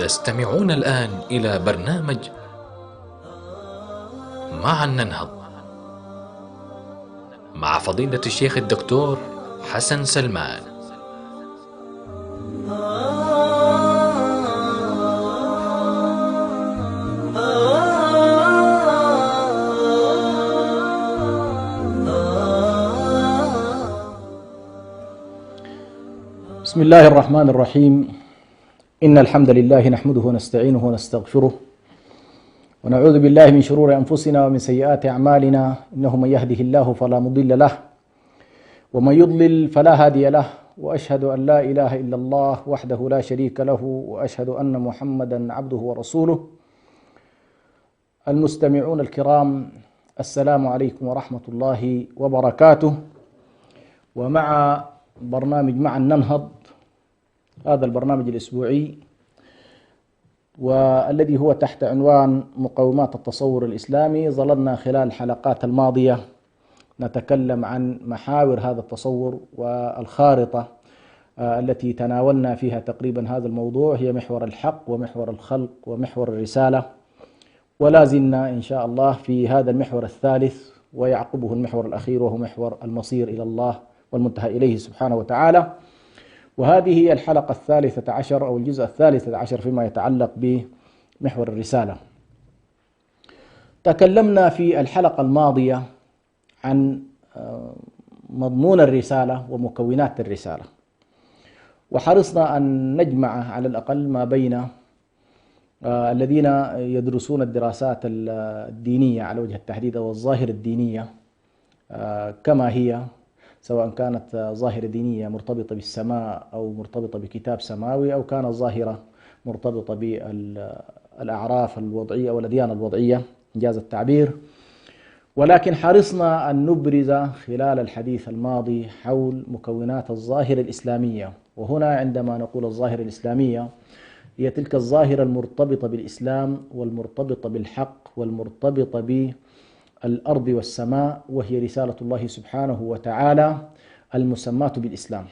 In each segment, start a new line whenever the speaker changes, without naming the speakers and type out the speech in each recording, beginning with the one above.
تستمعون الآن إلى برنامج معا ننهض مع فضيلة الشيخ الدكتور حسن سلمان.
بسم الله الرحمن الرحيم. إن الحمد لله نحمده ونستعينه ونستغفره ونعوذ بالله من شرور أنفسنا ومن سيئات أعمالنا، إنه من يهده الله فلا مضل له ومن يضلل فلا هادي له، وأشهد أن لا إله إلا الله وحده لا شريك له، وأشهد أن محمدا عبده ورسوله. المستمعون الكرام، السلام عليكم ورحمة الله وبركاته. ومع برنامج معا ننهض، هذا البرنامج الأسبوعي والذي هو تحت عنوان مقومات التصور الإسلامي، ظللنا خلال الحلقات الماضية نتكلم عن محاور هذا التصور، والخارطة التي تناولنا فيها تقريبا هذا الموضوع هي محور الحق ومحور الخلق ومحور الرسالة، ولا زلنا إن شاء الله في هذا المحور الثالث ويعقبه المحور الأخير، وهو محور المصير إلى الله والمنتهى إليه سبحانه وتعالى. وهذه هي الحلقة 13 أو الجزء 13 فيما يتعلق بمحور الرسالة. تكلمنا في الحلقة الماضية عن مضمون الرسالة ومكونات الرسالة، وحرصنا أن نجمع على الأقل ما بين الذين يدرسون الدراسات الدينية على وجه التحديد أو الظاهرة الدينية كما هي، سواء كانت ظاهرة دينية مرتبطة بالسماء أو مرتبطة بكتاب سماوي، أو كانت ظاهرة مرتبطة بالأعراف الوضعية والأديان الوضعية إنجاز التعبير. ولكن حرصنا أن نبرز خلال الحديث الماضي حول مكونات الظاهرة الإسلامية. وهنا عندما نقول الظاهرة الإسلامية هي تلك الظاهرة المرتبطة بالإسلام والمرتبطة بالحق والمرتبطة بالأرض والسماء، وهي رسالة الله سبحانه وتعالى المسماة بالإسلام.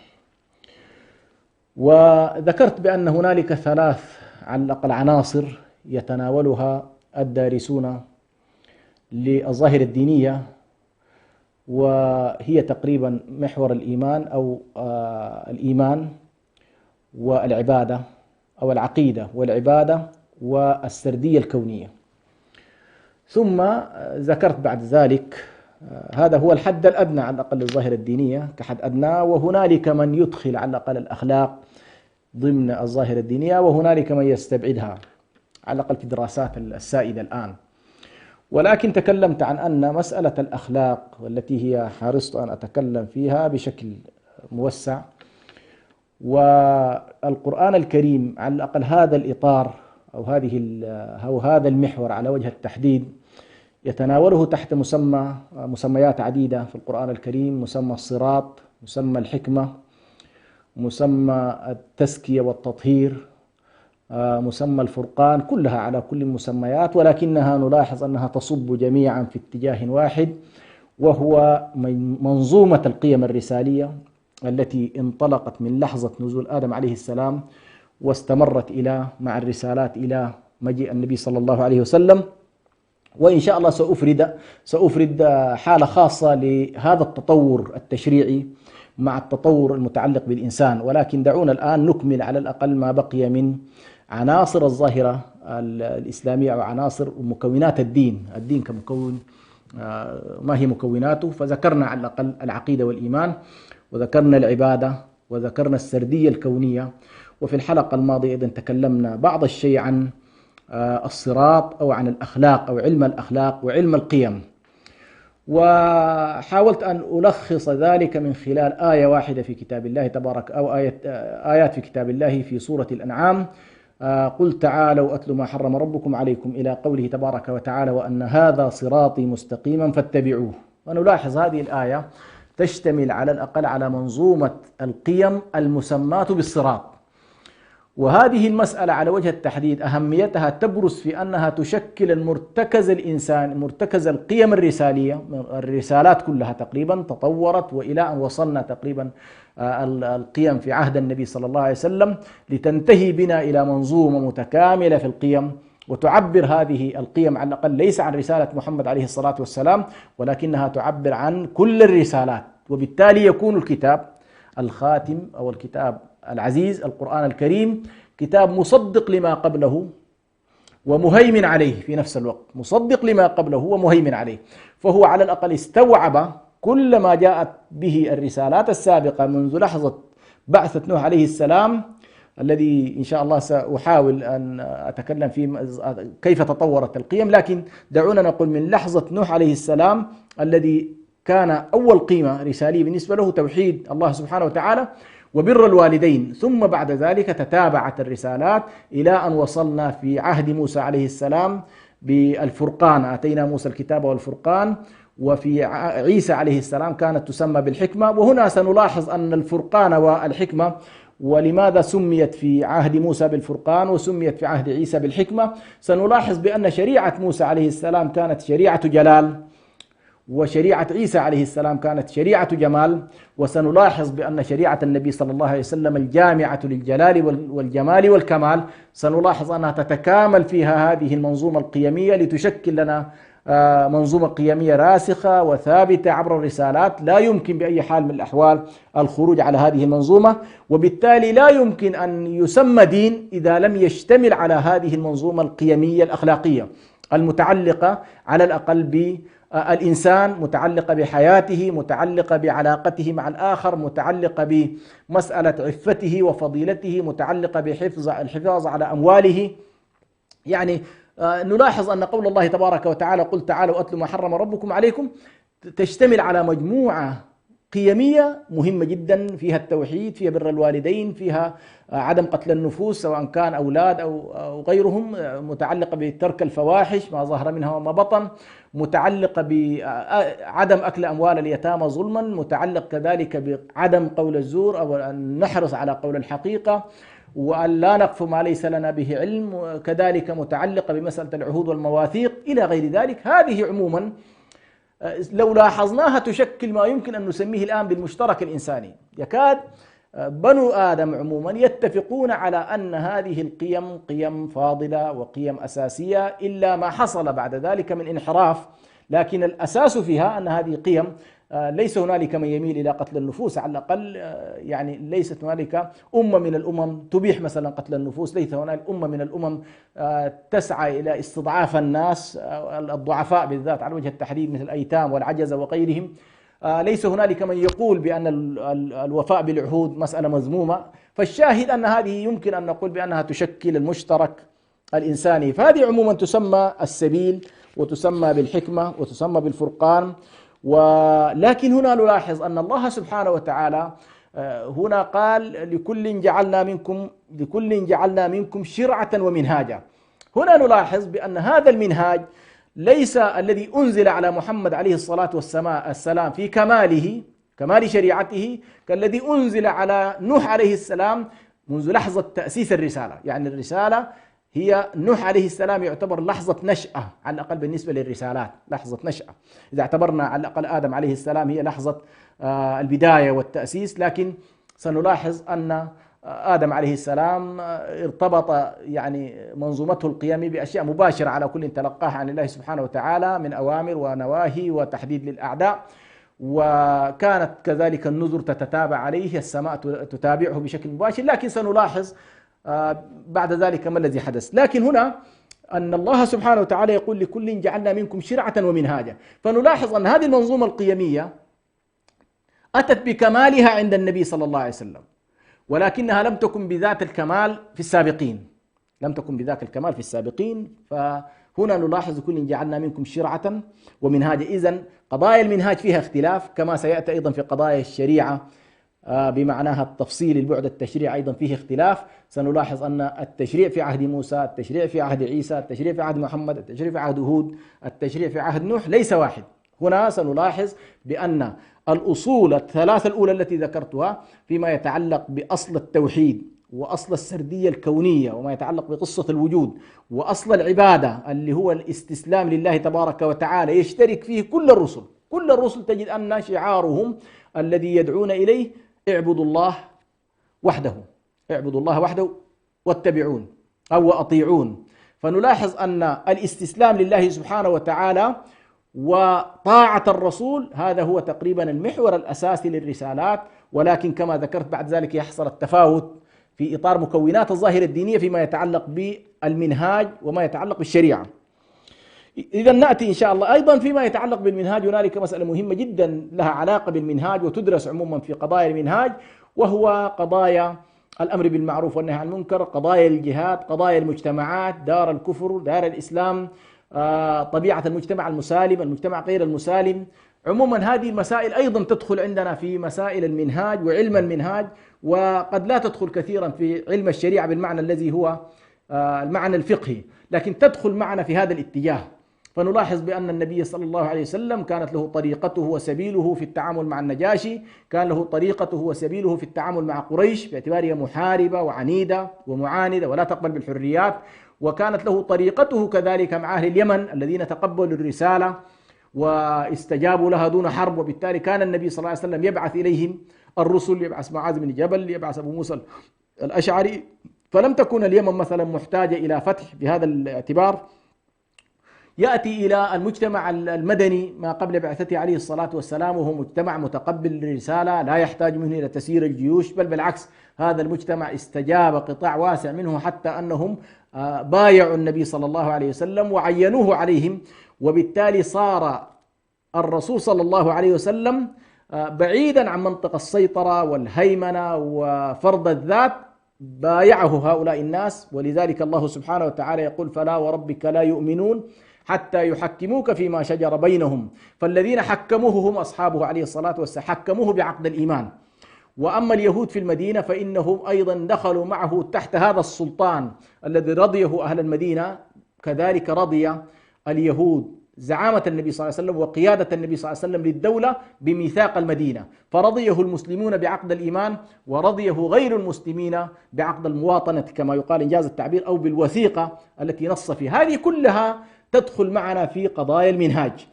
وذكرت بأن هنالك ثلاث على الأقل عناصر يتناولها الدارسون للظاهرة الدينية، وهي تقريبا محور الإيمان أو الإيمان والعبادة، أو العقيدة والعبادة والسردية الكونية. ثم ذكرت بعد ذلك هذا هو الحد الأدنى على الأقل للظاهرة الدينية كحد أدنى، وهنالك من يدخل على الأقل الأخلاق ضمن الظاهرة الدينية، وهنالك من يستبعدها على الأقل في الدراسات السائدة الآن. ولكن تكلمت عن أن مسألة الأخلاق، والتي هي حرصت أن أتكلم فيها بشكل موسع، والقرآن الكريم على الأقل هذا الإطار أو هذا المحور على وجه التحديد يتناوله تحت مسميات عديدة في القرآن الكريم: مسمى الصراط، مسمى الحكمة، مسمى التزكية والتطهير، مسمى الفرقان، كلها على كل المسميات، ولكنها نلاحظ أنها تصب جميعا في اتجاه واحد، وهو منظومة القيم الرسالية التي انطلقت من لحظة نزول آدم عليه السلام واستمرت مع الرسالات إلى مجيء النبي صلى الله عليه وسلم. وإن شاء الله سأفرد حالة خاصة لهذا التطور التشريعي مع التطور المتعلق بالإنسان. ولكن دعونا الآن نكمل على الأقل ما بقي من عناصر الظاهرة الإسلامية أو عناصر ومكونات الدين كمكون، ما هي مكوناته. فذكرنا على الأقل العقيدة والإيمان، وذكرنا العبادة، وذكرنا السردية الكونية. وفي الحلقة الماضية إذن تكلمنا بعض الشيء عن الصراط أو عن الأخلاق أو علم الأخلاق وعلم القيم، وحاولت أن ألخص ذلك من خلال آية واحدة في كتاب الله تبارك، أو آيات في كتاب الله في سورة الأنعام: قل تعالوا أتل ما حرم ربكم عليكم، إلى قوله تبارك وتعالى: وأن هذا صراطي مستقيما فاتبعوه. ونلاحظ هذه الآية تشتمل على الأقل على منظومة القيم المسماة بالصراط. وهذه المسألة على وجه التحديد أهميتها تبرز في أنها تشكل المرتكز الإنساني، مرتكز القيم الرسالية. الرسالات كلها تقريبا تطورت وإلى أن وصلنا تقريبا القيم في عهد النبي صلى الله عليه وسلم، لتنتهي بنا إلى منظومة متكاملة في القيم، وتعبر هذه القيم على الأقل ليس عن رسالة محمد عليه الصلاة والسلام، ولكنها تعبر عن كل الرسالات. وبالتالي يكون الكتاب الخاتم أو الكتاب العزيز القرآن الكريم كتاب مصدق لما قبله ومهيمن عليه في نفس الوقت، مصدق لما قبله ومهيمن عليه. فهو على الأقل استوعب كل ما جاءت به الرسالات السابقة منذ لحظة بعثة نوح عليه السلام، الذي إن شاء الله سأحاول أن أتكلم فيه كيف تطورت القيم. لكن دعونا نقول من لحظة نوح عليه السلام الذي كان أول قيمة رسالية بالنسبة له توحيد الله سبحانه وتعالى وبر الوالدين، ثم بعد ذلك تتابعت الرسالات إلى أن وصلنا في عهد موسى عليه السلام بالفرقان، آتينا موسى الكتاب والفرقان. وفي عيسى عليه السلام كانت تسمى بالحكمة. وهنا سنلاحظ أن الفرقان والحكمة، ولماذا سميت في عهد موسى بالفرقان وسميت في عهد عيسى بالحكمة، سنلاحظ بأن شريعة موسى عليه السلام كانت شريعة جلال، وشريعة عيسى عليه السلام كانت شريعة جمال. وسنلاحظ بأن شريعة النبي صلى الله عليه وسلم الجامعة للجلال والجمال والكمال، سنلاحظ أنها تتكامل فيها هذه المنظومة القيمية لتشكل لنا منظومة قيمية راسخة وثابتة عبر الرسالات. لا يمكن بأي حال من الأحوال الخروج على هذه المنظومة، وبالتالي لا يمكن أن يسمى دين إذا لم يشتمل على هذه المنظومة القيمية الأخلاقية المتعلقة على الأقل بالإنسان، متعلقة بحياته، متعلقة بعلاقته مع الآخر، متعلقة بمسألة عفته وفضيلته، متعلقة الحفاظ على أمواله. يعني نلاحظ أن قول الله تبارك وتعالى قل تعالوا أتلوا ما حرم ربكم عليكم تشتمل على مجموعة قيمية مهمة جدا، فيها التوحيد، فيها بر الوالدين، فيها عدم قتل النفوس سواء كان أولاد أو غيرهم، متعلقة بترك الفواحش ما ظهر منها وما بطن، متعلقة بعدم أكل أموال اليتامى ظلما، متعلق كذلك بعدم قول الزور أو أن نحرص على قول الحقيقة، وأن لا نقف ما ليس لنا به علم، وكذلك متعلقة بمسألة العهود والمواثيق إلى غير ذلك. هذه عموما لو لاحظناها تشكل ما يمكن أن نسميه الآن بالمشترك الإنساني. يكاد بنو آدم عموما يتفقون على أن هذه القيم قيم فاضلة وقيم أساسية، إلا ما حصل بعد ذلك من انحراف، لكن الأساس فيها أن هذه قيم ليس هنالك من يميل إلى قتل النفوس على الأقل. يعني ليست هنالك أمة من الأمم تبيح مثلا قتل النفوس، ليس هنالك أمة من الأمم تسعى إلى استضعاف الناس الضعفاء بالذات على وجه التحديد مثل الأيتام والعجزة وغيرهم. ليس هنالك من يقول بأن الوفاء بالعهود مسألة مذمومة. فالشاهد أن هذه يمكن أن نقول بأنها تشكل المشترك الإنساني. فهذه عموما تسمى السبيل وتسمى بالحكمة وتسمى بالفرقان. ولكن هنا نلاحظ أن الله سبحانه وتعالى هنا قال لكل جعلنا منكم شرعة ومنهاجا. هنا نلاحظ بأن هذا المنهاج ليس الذي أنزل على محمد عليه الصلاة والسلام في كمال شريعته كالذي أنزل على نوح عليه السلام منذ لحظة تأسيس الرسالة. يعني الرسالة هي نوح عليه السلام يعتبر لحظة نشأة على الأقل بالنسبة للرسالات، لحظة نشأة. إذا اعتبرنا على الأقل آدم عليه السلام هي لحظة البداية والتأسيس، لكن سنلاحظ أن آدم عليه السلام ارتبط يعني منظومته القيمي بأشياء مباشرة على كل تلقاها عن الله سبحانه وتعالى من أوامر ونواهي وتحديد للأعداء، وكانت كذلك النذر تتتابع عليه، السماء تتابعه بشكل مباشر. لكن سنلاحظ بعد ذلك ما الذي حدث. لكن هنا أن الله سبحانه وتعالى يقول لكل جعلنا منكم شرعة ومنهاجا. فنلاحظ أن هذه المنظومة القيمية أتت بكمالها عند النبي صلى الله عليه وسلم، ولكنها لم تكن بذات الكمال في السابقين، لم تكن بذاك الكمال في السابقين. فهنا نلاحظ كل جعلنا منكم شرعة ومنهاجا. إذن قضايا المنهاج فيها اختلاف، كما سيأتي أيضا في قضايا الشريعة بمعناها التفصيل البعد التشريع أيضا فيه اختلاف. سنلاحظ أن التشريع في عهد موسى، التشريع في عهد عيسى، التشريع في عهد محمد، التشريع في عهد هود، التشريع في عهد نوح ليس واحد. هنا سنلاحظ بأن الأصول الثلاثة الأولى التي ذكرتها فيما يتعلق بأصل التوحيد وأصل السردية الكونية وما يتعلق بقصة الوجود، وأصل العبادة اللي هو الاستسلام لله تبارك وتعالى، يشترك فيه كل الرسل. كل الرسل تجد أن شعارهم الذي يدعون إليه اعبدوا الله وحده، اعبدوا الله وحده واتبعون أو وأطيعون. فنلاحظ أن الاستسلام لله سبحانه وتعالى وطاعة الرسول هذا هو تقريبا المحور الأساسي للرسالات، ولكن كما ذكرت بعد ذلك يحصل التفاوت في إطار مكونات الظاهرة الدينية فيما يتعلق بالمنهاج وما يتعلق بالشريعة. إذا نأتي إن شاء الله أيضا فيما يتعلق بالمنهاج، هنالك مسألة مهمة جدا لها علاقة بالمنهاج وتدرس عموما في قضايا المنهاج، وهو قضايا الأمر بالمعروف والنهي عن المنكر، قضايا الجهاد، قضايا المجتمعات، دار الكفر، دار الإسلام، طبيعة المجتمع المسالم، المجتمع غير المسالم. عموما هذه المسائل أيضا تدخل عندنا في مسائل المنهاج وعلم المنهاج، وقد لا تدخل كثيرا في علم الشريعة بالمعنى الذي هو المعنى الفقهي، لكن تدخل معنا في هذا الاتجاه. فنلاحظ بأن النبي صلى الله عليه وسلم كانت له طريقته وسبيله في التعامل مع النجاشي، كان له طريقته وسبيله في التعامل مع قريش باعتبارها محاربة وعنيدة ومعاندة ولا تقبل بالحريات، وكانت له طريقته كذلك مع أهل اليمن الذين تقبلوا الرسالة واستجابوا لها دون حرب. وبالتالي كان النبي صلى الله عليه وسلم يبعث إليهم الرسل، يبعث معاذ بن جبل، يبعث أبو موسى الأشعري، فلم تكن اليمن مثلا محتاجة إلى فتح بهذا الاعتبار. يأتي إلى المجتمع المدني ما قبل بعثته عليه الصلاة والسلام، وهو مجتمع متقبل للرسالة لا يحتاج منه إلى تسيير الجيوش، بل بالعكس هذا المجتمع استجاب قطاع واسع منه حتى أنهم بايعوا النبي صلى الله عليه وسلم وعينوه عليهم. وبالتالي صار الرسول صلى الله عليه وسلم بعيدا عن منطقة السيطرة والهيمنة وفرض الذات، بايعه هؤلاء الناس. ولذلك الله سبحانه وتعالى يقول فلا وربك لا يؤمنون حتى يحكموك فيما شجر بينهم. فالذين حكموه هم أصحابه عليه الصلاة والسلام، حكموه بعقد الإيمان. وأما اليهود في المدينة فإنهم أيضا دخلوا معه تحت هذا السلطان الذي رضيه أهل المدينة، كذلك رضي اليهود زعامة النبي صلى الله عليه وسلم وقيادة النبي صلى الله عليه وسلم للدولة بميثاق المدينة، فرضيه المسلمون بعقد الإيمان ورضيه غير المسلمين بعقد المواطنة كما يقال إنجاز التعبير، أو بالوثيقة التي نص فيها. هذه كلها تدخل معنا في قضايا المنهاج.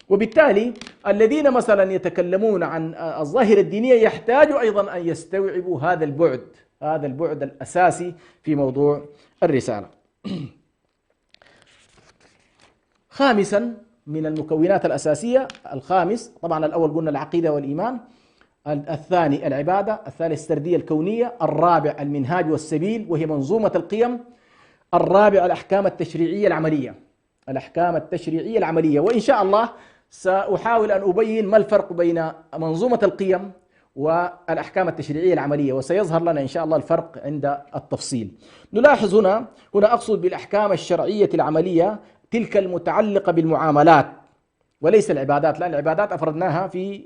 وبالتالي الذين مثلا يتكلمون عن الظاهرة الدينية يحتاجوا أيضا أن يستوعبوا هذا البعد، هذا البعد الأساسي في موضوع الرسالة. خامسا من المكونات الأساسية، الخامس طبعا الأول قلنا العقيدة والإيمان، الثاني العبادة، الثالث السردية الكونية، الرابع المنهاج والسبيل وهي منظومة القيم، الرابع الأحكام التشريعية العملية، الأحكام التشريعية العملية. وإن شاء الله سأحاول أن أبين ما الفرق بين منظومة القيم والأحكام التشريعية العملية، وسيظهر لنا إن شاء الله الفرق عند التفصيل. نلاحظ هنا أقصد بالأحكام الشرعية العملية تلك المتعلقة بالمعاملات وليس العبادات، لأن العبادات أفردناها في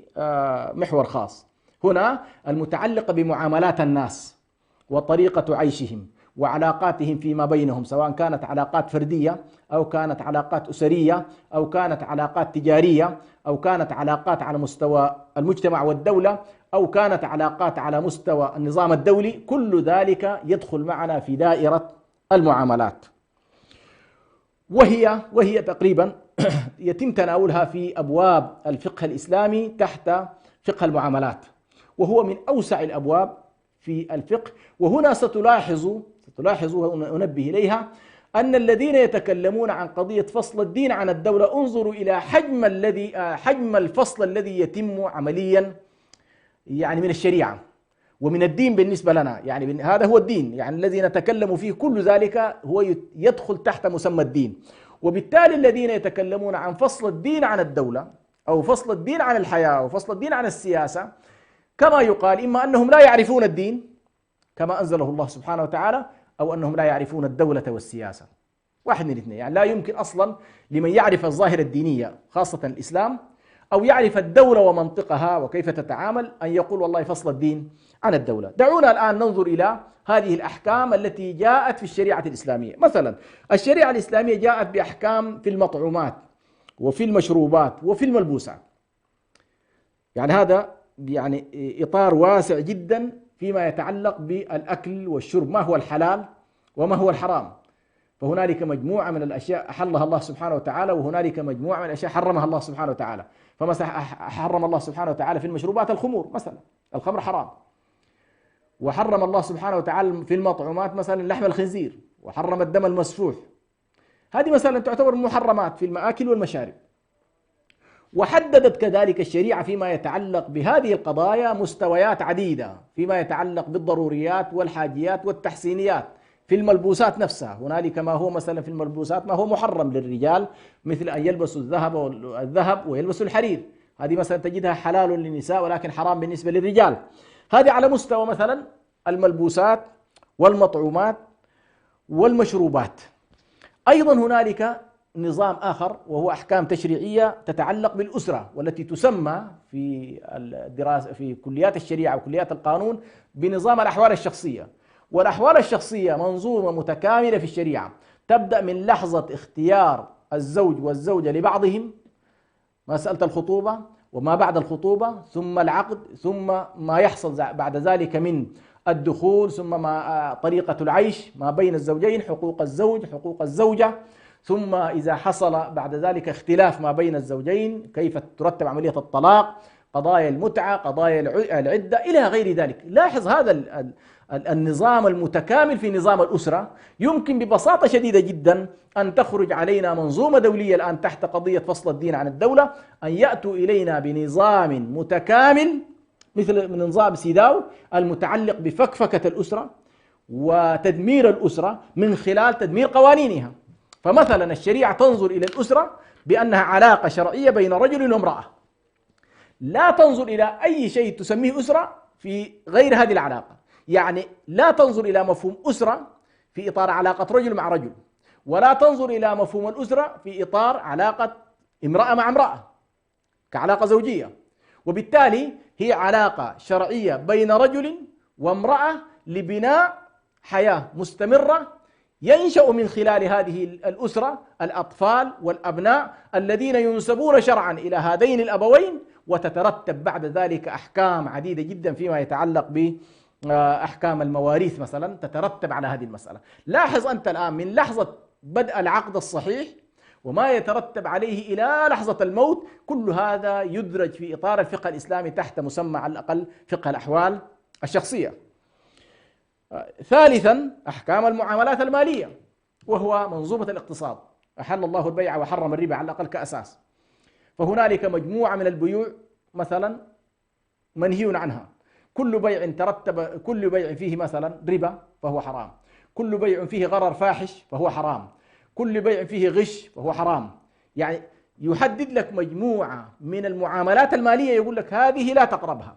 محور خاص. هنا المتعلقة بمعاملات الناس وطريقة عيشهم وعلاقاتهم فيما بينهم، سواء كانت علاقات فردية أو كانت علاقات أسرية أو كانت علاقات تجارية أو كانت علاقات على مستوى المجتمع والدولة أو كانت علاقات على مستوى النظام الدولي. كل ذلك يدخل معنا في دائرة المعاملات، وهي تقريبا يتم تناولها في أبواب الفقه الإسلامي تحت فقه المعاملات، وهو من أوسع الأبواب في الفقه. وهنا ستلاحظ أنبه إليها أن الذين يتكلمون عن قضية فصل الدين عن الدولة انظروا إلى حجم الفصل الذي يتم عمليا يعني من الشريعة ومن الدين بالنسبة لنا، يعني هذا هو الدين، يعني الذي نتكلم فيه كل ذلك هو يدخل تحت مسمى الدين. وبالتالي الذين يتكلمون عن فصل الدين عن الدولة أو فصل الدين عن الحياة أو فصل الدين عن السياسة كما يقال إما أنهم لا يعرفون الدين كما أنزله الله سبحانه وتعالى، أو أنهم لا يعرفون الدولة والسياسة، واحد من الاثنين. يعني لا يمكن أصلا لمن يعرف الظاهرة الدينية خاصة الإسلام أو يعرف الدولة ومنطقها وكيف تتعامل أن يقول والله فصل الدين عن الدولة. دعونا الآن ننظر إلى هذه الأحكام التي جاءت في الشريعة الإسلامية. مثلا الشريعة الإسلامية جاءت بأحكام في المطعومات وفي المشروبات وفي الملبوسات، يعني هذا يعني إطار واسع جدا فيما يتعلق بالأكل والشرب، ما هو الحلال وما هو الحرام. فهنالك مجموعة من الأشياء أحلها الله سبحانه وتعالى، وهنالك مجموعة من الأشياء حرمها الله سبحانه وتعالى. فمثلا حرم الله سبحانه وتعالى في المشروبات الخمور مثلا، الخمر حرام. وحرم الله سبحانه وتعالى في المطعومات مثلا لحم الخنزير، وحرم الدم المسفوح. هذه مثلا تعتبر محرمات في المآكل والمشارب. وحددت كذلك الشريعة فيما يتعلق بهذه القضايا مستويات عديدة، فيما يتعلق بالضروريات والحاجيات والتحسينيات. في الملبوسات نفسها هنالك ما هو مثلا في الملبوسات ما هو محرم للرجال، مثل أن يلبسوا الذهب ويلبسوا الحرير. هذه مثلا تجدها حلال للنساء ولكن حرام بالنسبة للرجال. هذه على مستوى مثلا الملبوسات والمطعومات والمشروبات. أيضا هنالك نظام آخر وهو أحكام تشريعية تتعلق بالأسرة، والتي تسمى في الدراسة في كليات الشريعة وكليات القانون بنظام الأحوال الشخصية. والأحوال الشخصية منظومة متكاملة في الشريعة، تبدأ من لحظة اختيار الزوج والزوجة لبعضهم، مسألة الخطوبة وما بعد الخطوبة، ثم العقد، ثم ما يحصل بعد ذلك من الدخول، ثم ما طريقة العيش ما بين الزوجين، حقوق الزوج، حقوق الزوجة، ثم إذا حصل بعد ذلك اختلاف ما بين الزوجين كيف ترتب عملية الطلاق، قضايا المتعة، قضايا العدة إلى غير ذلك. لاحظ هذا النظام المتكامل في نظام الأسرة. يمكن ببساطة شديدة جدا أن تخرج علينا منظومة دولية الآن تحت قضية فصل الدين عن الدولة، أن يأتوا إلينا بنظام متكامل مثل من نظام سيداو المتعلق بفكفكة الأسرة وتدمير الأسرة من خلال تدمير قوانينها. فمثلا الشريعة تنظر إلى الأسرة بأنها علاقة شرعية بين رجل وامرأة، لا تنظر إلى أي شيء تسميه أسرة في غير هذه العلاقة. يعني لا تنظر إلى مفهوم أسرة في إطار علاقة رجل مع رجل، ولا تنظر إلى مفهوم الأسرة في إطار علاقة امرأة مع امرأة كعلاقة زوجية. وبالتالي هي علاقة شرعية بين رجل وامرأة لبناء حياة مستمرة ينشأ من خلال هذه الأسرة الأطفال والأبناء الذين ينسبون شرعا إلى هذين الأبوين، وتترتب بعد ذلك أحكام عديدة جدا فيما يتعلق بأحكام المواريث مثلا تترتب على هذه المسألة. لاحظ أنت الآن من لحظة بدء العقد الصحيح وما يترتب عليه إلى لحظة الموت، كل هذا يدرج في إطار الفقه الإسلامي تحت مسمى على الأقل فقه الأحوال الشخصية. ثالثا أحكام المعاملات المالية، وهو منظومة الاقتصاد. أحل الله البيع وحرم الربا على الأقل كأساس. فهنالك مجموعة من البيوع مثلا منهي عنها. كل بيع فيه مثلا ربا فهو حرام، كل بيع فيه غرر فاحش فهو حرام، كل بيع فيه غش فهو حرام. يعني يحدد لك مجموعة من المعاملات المالية، يقول لك هذه لا تقربها،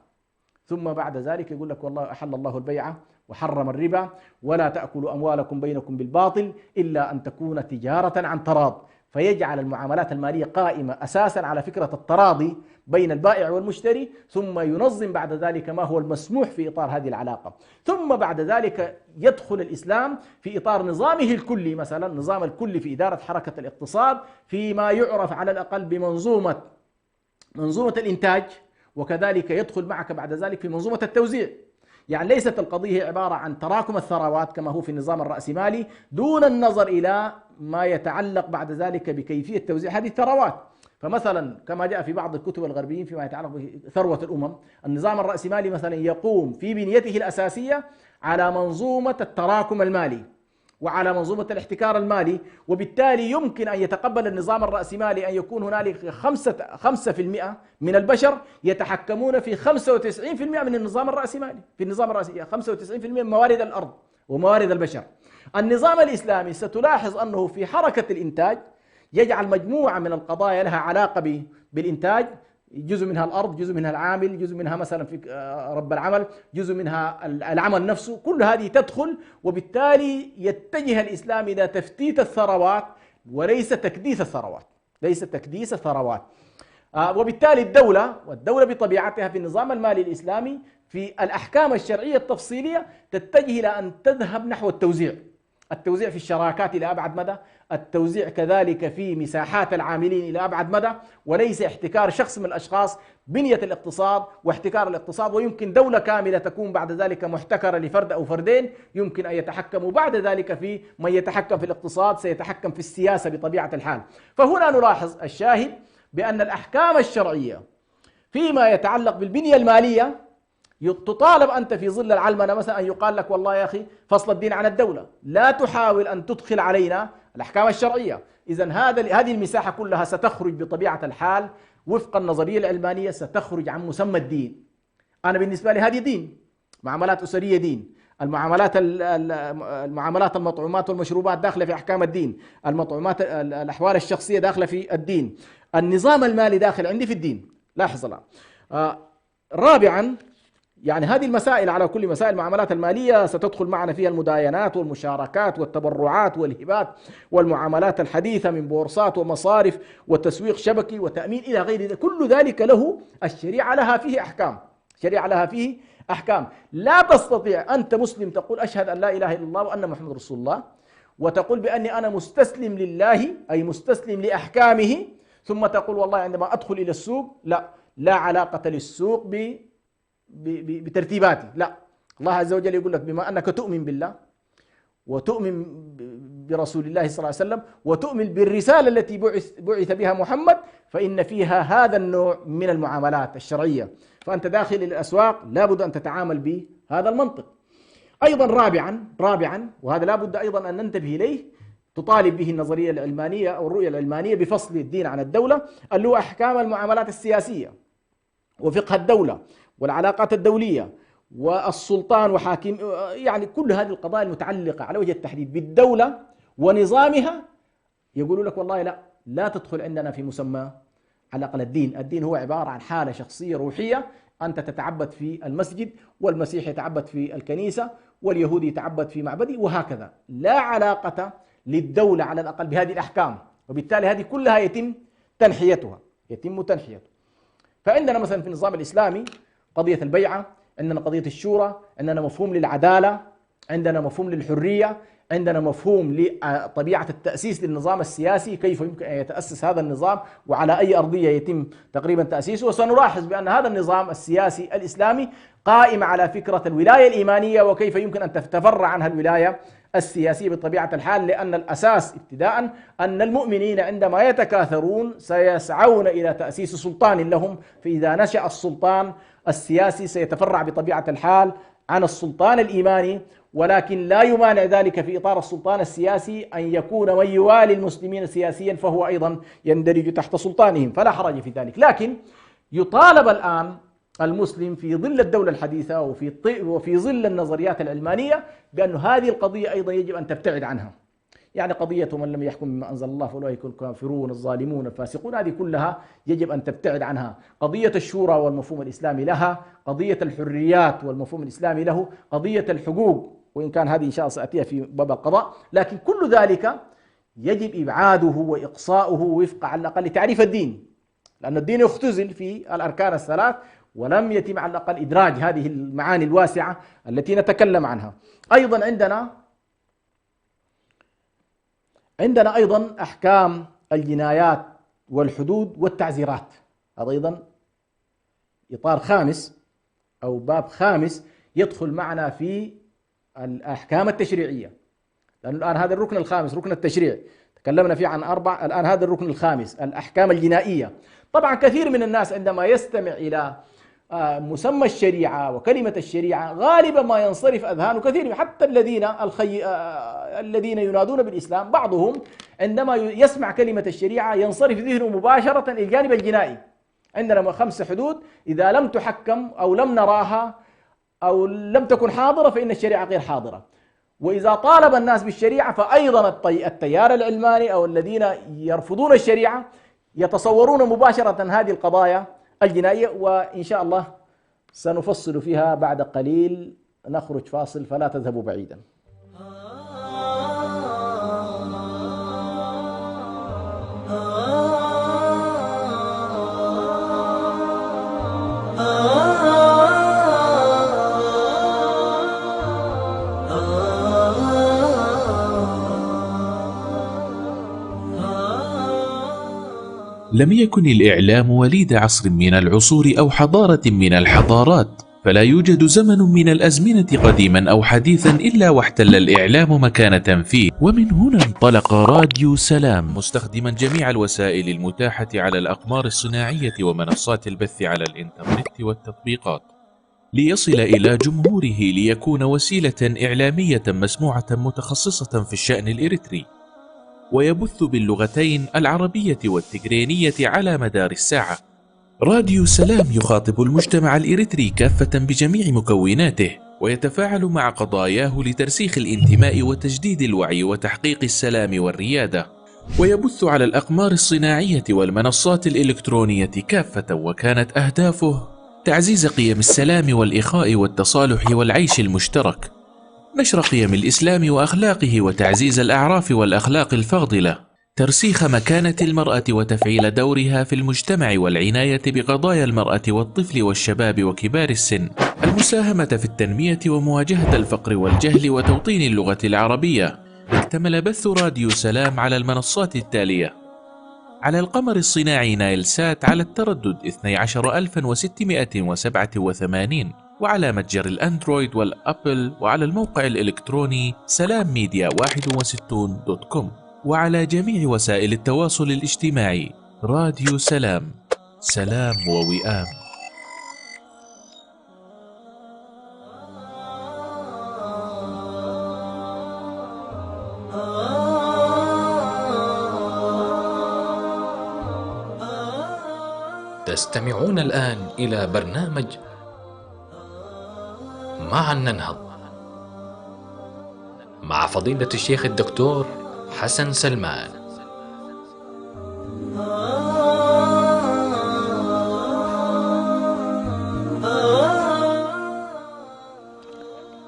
ثم بعد ذلك يقول لك والله أحل الله البيع وحرم الربا ولا تأكلوا أموالكم بينكم بالباطل إلا أن تكون تجارة عن تراض. فيجعل المعاملات المالية قائمة أساسا على فكرة التراضي بين البائع والمشتري، ثم ينظم بعد ذلك ما هو المسموح في إطار هذه العلاقة. ثم بعد ذلك يدخل الإسلام في إطار نظامه الكلي، مثلا نظام الكلي في إدارة حركة الاقتصاد فيما يعرف على الأقل بمنظومة الإنتاج، وكذلك يدخل معك بعد ذلك في منظومة التوزيع. يعني ليست القضية عبارة عن تراكم الثروات كما هو في النظام الرأسمالي دون النظر إلى ما يتعلق بعد ذلك بكيفية توزيع هذه الثروات. فمثلا كما جاء في بعض الكتب الغربيين فيما يتعلق بثروة الأمم، النظام الرأسمالي مثلا يقوم في بنيته الأساسية على منظومة التراكم المالي وعلى منظومة الاحتكار المالي، وبالتالي يمكن أن يتقبل النظام الرأسمالي أن يكون هنالك 5% من البشر يتحكمون في 95% من النظام الرأسمالي. في النظام الرأسمالي 95% من موارد الأرض وموارد البشر. النظام الإسلامي ستلاحظ أنه في حركة الإنتاج يجعل مجموعة من القضايا لها علاقة بالإنتاج، جزء منها الأرض، جزء منها العامل، جزء منها مثلا في رب العمل، جزء منها العمل نفسه، كل هذه تدخل. وبالتالي يتجه الإسلام إلى تفتيت الثروات وليس تكديس الثروات، ليس تكديس الثروات. وبالتالي والدولة بطبيعتها في النظام المالي الإسلامي في الأحكام الشرعية التفصيلية تتجه إلى أن تذهب نحو التوزيع في الشراكات إلى أبعد مدى، التوزيع كذلك في مساحات العاملين إلى أبعد مدى، وليس احتكار شخص من الأشخاص بنية الاقتصاد واحتكار الاقتصاد. ويمكن دولة كاملة تكون بعد ذلك محتكرة لفرد أو فردين يمكن أن يتحكموا بعد ذلك في من يتحكم في الاقتصاد سيتحكم في السياسة بطبيعة الحال. فهنا نلاحظ الشاهد بأن الأحكام الشرعية فيما يتعلق بالبنية المالية تطالب أنت في ظل العلمنة مثلا أن يقال لك والله يا أخي فصل الدين عن الدولة، لا تحاول أن تدخل علينا الأحكام الشرعية. إذن هذه المساحة كلها ستخرج بطبيعة الحال وفق النظرية العلمانية، ستخرج عن مسمى الدين. أنا بالنسبة لي هذه دين، معاملات أسرية دين، المعاملات المطعومات والمشروبات داخلة في أحكام الدين، المطعومات الأحوال الشخصية داخلة في الدين، النظام المالي داخل عندي في الدين. لاحظ الآن. رابعا، يعني هذه المسائل على كل مسائل المعاملات المالية ستدخل معنا فيها المداينات والمشاركات والتبرعات والهبات والمعاملات الحديثة من بورصات ومصارف وتسويق شبكي وتأمين إلى غير ذلك. كل ذلك له الشريعة لها فيه أحكام، شريعة لها فيه أحكام. لا تستطيع أنت مسلم تقول أشهد أن لا إله إلا الله وأن محمد رسول الله وتقول بأني أنا مستسلم لله أي مستسلم لأحكامه، ثم تقول والله عندما أدخل إلى السوق لا علاقة للسوق بترتيباتي. لا، الله عز وجل يقول لك بما أنك تؤمن بالله وتؤمن برسول الله صلى الله عليه وسلم وتؤمن بالرسالة التي بعث بها محمد فإن فيها هذا النوع من المعاملات الشرعية. فأنت داخل الأسواق لابد أن تتعامل بهذا المنطق. أيضا رابعا وهذا لابد أيضا أن ننتبه إليه، تطالب به النظرية العلمانية أو الرؤية العلمانية بفصل الدين عن الدولة، اللي هو أحكام المعاملات السياسية وفقه الدولة والعلاقات الدولية والسلطان وحاكم، يعني كل هذه القضايا المتعلقة على وجه التحديد بالدولة ونظامها. يقولوا لك والله لا تدخل عندنا في مسمى على الأقل الدين. الدين هو عبارة عن حالة شخصية روحية، أنت تتعبد في المسجد والمسيح يتعبد في الكنيسة واليهودي يتعبد في معبدي وهكذا. لا علاقة للدولة على الأقل بهذه الأحكام، وبالتالي هذه كلها يتم تنحيتها. فعندنا مثلا في النظام الإسلامي قضية البيعة، عندنا قضية الشورى، عندنا مفهوم للعدالة، عندنا مفهوم للحرية، عندنا مفهوم لطبيعة التأسيس للنظام السياسي، كيف يمكن أن يتأسس هذا النظام وعلى أي أرضية يتم تقريبا تأسيسه. وسنلاحظ بأن هذا النظام السياسي الإسلامي قائم على فكرة الولاية الإيمانية وكيف يمكن أن تتفرع عنها الولاية السياسية بطبيعة الحال، لأن الأساس ابتداء أن المؤمنين عندما يتكاثرون سيسعون إلى تأسيس سلطان لهم، فإذا نشأ السلطان السياسي سيتفرع بطبيعة الحال عن السلطان الإيماني، ولكن لا يمانع ذلك في إطار السلطان السياسي أن يكون من يوالي المسلمين سياسيا فهو أيضا يندرج تحت سلطانهم، فلا حرج في ذلك. لكن يطالب الآن المسلم في ظل الدولة الحديثة وفي ظل النظريات العلمانية بأن هذه القضية أيضا يجب أن تبتعد عنها. يعني قضية من لم يحكم بما أنزل الله فأولئك الكافرون الظالمون الفاسقون، هذه كلها يجب أن تبتعد عنها. قضية الشورى والمفهوم الإسلامي لها، قضية الحريات والمفهوم الإسلامي له، قضية الحقوق، وإن كان هذه إن شاء الله سأتيها في باب القضاء، لكن كل ذلك يجب إبعاده وإقصاؤه وفق على الأقل تعريف الدين، لأن الدين يختزل في الأركان الثلاث ولم يتم على الأقل إدراج هذه المعاني الواسعة التي نتكلم عنها. أيضا عندنا أيضا أحكام الجنايات والحدود والتعزيرات، هذا أيضا إطار خامس أو باب خامس يدخل معنا في الأحكام التشريعية، لأن الآن هذا الركن الخامس ركن التشريع تكلمنا فيه عن 4، الآن هذا الركن الخامس الأحكام الجنائية. طبعا كثير من الناس عندما يستمع إلى مسمى الشريعة وكلمة الشريعة غالبا ما ينصرف أذهان كثير، حتى الذين ينادون بالإسلام بعضهم عندما يسمع كلمة الشريعة ينصرف ذهنه مباشرة إلى الجانب الجنائي. عندنا 5 حدود إذا لم تحكم أو لم نراها أو لم تكن حاضرة فإن الشريعة غير حاضرة. وإذا طالب الناس بالشريعة فأيضا التيار العلماني أو الذين يرفضون الشريعة يتصورون مباشرة هذه القضايا الجنائية، وإن شاء الله سنفصل فيها بعد قليل. نخرج فاصل فلا تذهبوا بعيدا.
لم يكن الإعلام وليد عصر من العصور أو حضارة من الحضارات، فلا يوجد زمن من الأزمنة قديما أو حديثا إلا واحتل الإعلام مكانة فيه. ومن هنا انطلق راديو سلام مستخدما جميع الوسائل المتاحة على الأقمار الصناعية ومنصات البث على الإنترنت والتطبيقات، ليصل إلى جمهوره ليكون وسيلة إعلامية مسموعة متخصصة في الشأن الإريتري، ويبث باللغتين العربية والتجرينية على مدار الساعة. راديو سلام يخاطب المجتمع الإريتري كافة بجميع مكوناته، ويتفاعل مع قضاياه لترسيخ الانتماء وتجديد الوعي وتحقيق السلام والريادة، ويبث على الأقمار الصناعية والمنصات الإلكترونية كافة، وكانت أهدافه تعزيز قيم السلام والإخاء والتصالح والعيش المشترك، نشر قيم الإسلام وأخلاقه وتعزيز الأعراف والأخلاق الفاضلة، ترسيخ مكانة المرأة وتفعيل دورها في المجتمع والعناية بقضايا المرأة والطفل والشباب وكبار السن، المساهمة في التنمية ومواجهة الفقر والجهل وتوطين اللغة العربية. اكتمل بث راديو سلام على المنصات التالية: على القمر الصناعي نايل سات على التردد 12687، وعلى متجر الأندرويد والأبل، وعلى الموقع الإلكتروني سلامميديا61.com، وعلى جميع وسائل التواصل الاجتماعي. راديو سلام، سلام ووئام.
تستمعون الآن إلى برنامج معا ننهض مع فضيلة الشيخ الدكتور حسن سلمان.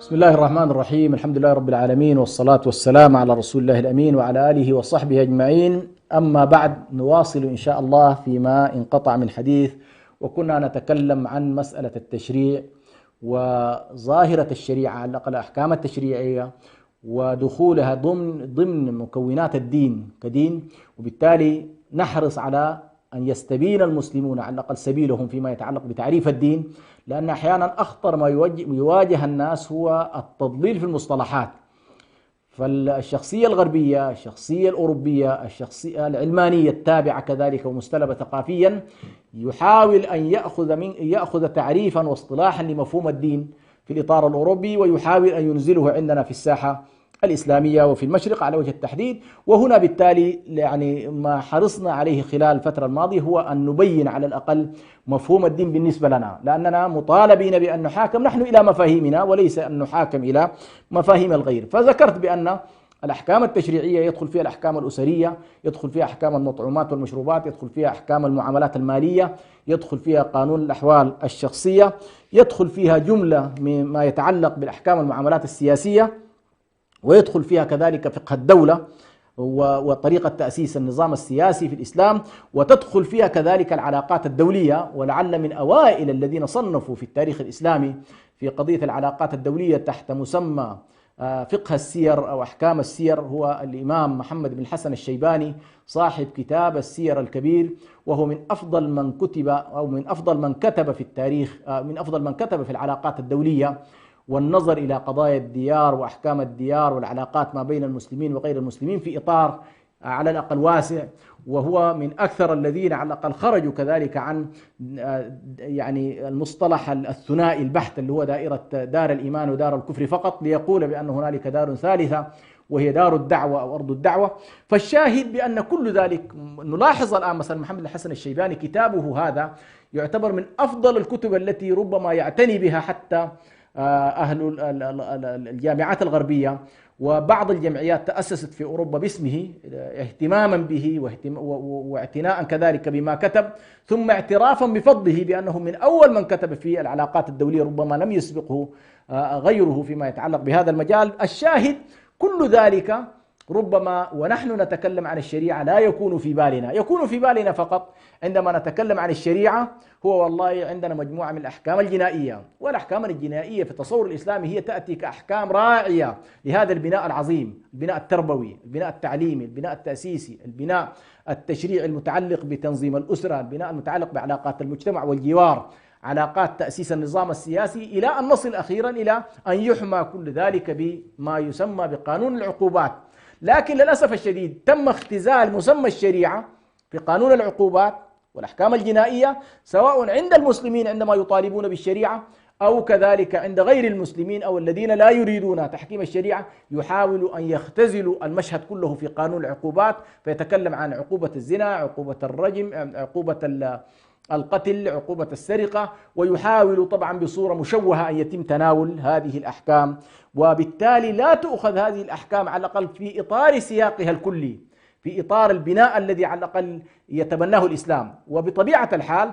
بسم الله الرحمن الرحيم، الحمد لله رب العالمين، والصلاة والسلام على رسول الله الأمين وعلى آله وصحبه أجمعين. أما بعد، نواصل إن شاء الله فيما انقطع من حديث، وكنا نتكلم عن مسألة التشريع وظاهرة الشريعة، على الأقل الأحكام التشريعية ودخولها ضمن مكونات الدين كدين، وبالتالي نحرص على أن يستبين المسلمون على الأقل سبيلهم فيما يتعلق بتعريف الدين، لأن أحيانا أخطر ما يواجه الناس هو التضليل في المصطلحات. فالشخصية الغربية، الشخصية الأوروبية، الشخصية العلمانية التابعة كذلك ومستلبة ثقافيا، يحاول أن يأخذ تعريفا واصطلاحا لمفهوم الدين في الإطار الأوروبي، ويحاول أن ينزله عندنا في الساحة الإسلامية وفي المشرق على وجه التحديد. وهنا بالتالي يعني ما حرصنا عليه خلال الفترة الماضية هو أن نبين على الأقل مفهوم الدين بالنسبة لنا، لأننا مطالبين بأن نحاكم نحن إلى مفاهيمنا وليس أن نحاكم إلى مفاهيم الغير. فذكرت بأن الأحكام التشريعية يدخل فيها الأحكام الأسرية، يدخل فيها أحكام المطعومات والمشروبات، يدخل فيها أحكام المعاملات المالية، يدخل فيها قانون الأحوال الشخصية، يدخل فيها جملة مما يتعلق بالأحكام المعاملات السياسية، ويدخل فيها كذلك فقه الدولة وطريقة تأسيس النظام السياسي في الإسلام، وتدخل فيها كذلك العلاقات الدولية. ولعل من أوائل الذين صنفوا في التاريخ الإسلامي في قضية العلاقات الدولية تحت مسمى فقه السير أو أحكام السير هو الإمام محمد بن الحسن الشيباني، صاحب كتاب السير الكبير، وهو من أفضل من كتب أو من أفضل من كتب في التاريخ، من أفضل من كتب في العلاقات الدولية والنظر إلى قضايا الديار وأحكام الديار والعلاقات ما بين المسلمين وغير المسلمين في إطار على الأقل واسع. وهو من أكثر الذين على الأقل خرجوا كذلك عن يعني المصطلح الثنائي البحت اللي هو دائرة دار الإيمان ودار الكفر فقط، ليقول بأن هنالك دار ثالثة وهي دار الدعوة أو أرض الدعوة. فالشاهد بأن كل ذلك نلاحظ الآن مثلا محمد الحسن الشيباني كتابه هذا يعتبر من أفضل الكتب التي ربما يعتني بها حتى أهل الجامعات الغربية، وبعض الجمعيات تأسست في أوروبا باسمه اهتماما به واعتناء كذلك بما كتب، ثم اعترافا بفضله بأنه من أول من كتب في العلاقات الدولية، ربما لم يسبقه غيره فيما يتعلق بهذا المجال. الشاهد كل ذلك ربما ونحن نتكلم عن الشريعة لا يكون في بالنا، يكون في بالنا فقط عندما نتكلم عن الشريعة هو والله عندنا مجموعة من الأحكام الجنائية، والأحكام الجنائية في التصور الإسلامي هي تأتي كأحكام راعية لهذا البناء العظيم، البناء التربوي، البناء التعليمي، البناء التأسيسي، البناء التشريعي المتعلق بتنظيم الأسرة، البناء المتعلق بعلاقات المجتمع والجوار، علاقات تأسيس النظام السياسي، إلى أن نصل أخيرا إلى أن يحمى كل ذلك بما يسمى بقانون العقوبات. لكن للأسف الشديد تم اختزال مسمى الشريعة في قانون العقوبات والأحكام الجنائية، سواء عند المسلمين عندما يطالبون بالشريعة، أو كذلك عند غير المسلمين أو الذين لا يريدون تحكيم الشريعة، يحاولوا أن يختزلوا المشهد كله في قانون العقوبات، فيتكلم عن عقوبة الزنا، عقوبة الرجم، عقوبة القتل، عقوبة السرقة، ويحاول طبعا بصورة مشوهة أن يتم تناول هذه الأحكام، وبالتالي لا تؤخذ هذه الأحكام على الأقل في إطار سياقها الكلي، في إطار البناء الذي على الأقل يتبناه الإسلام. وبطبيعة الحال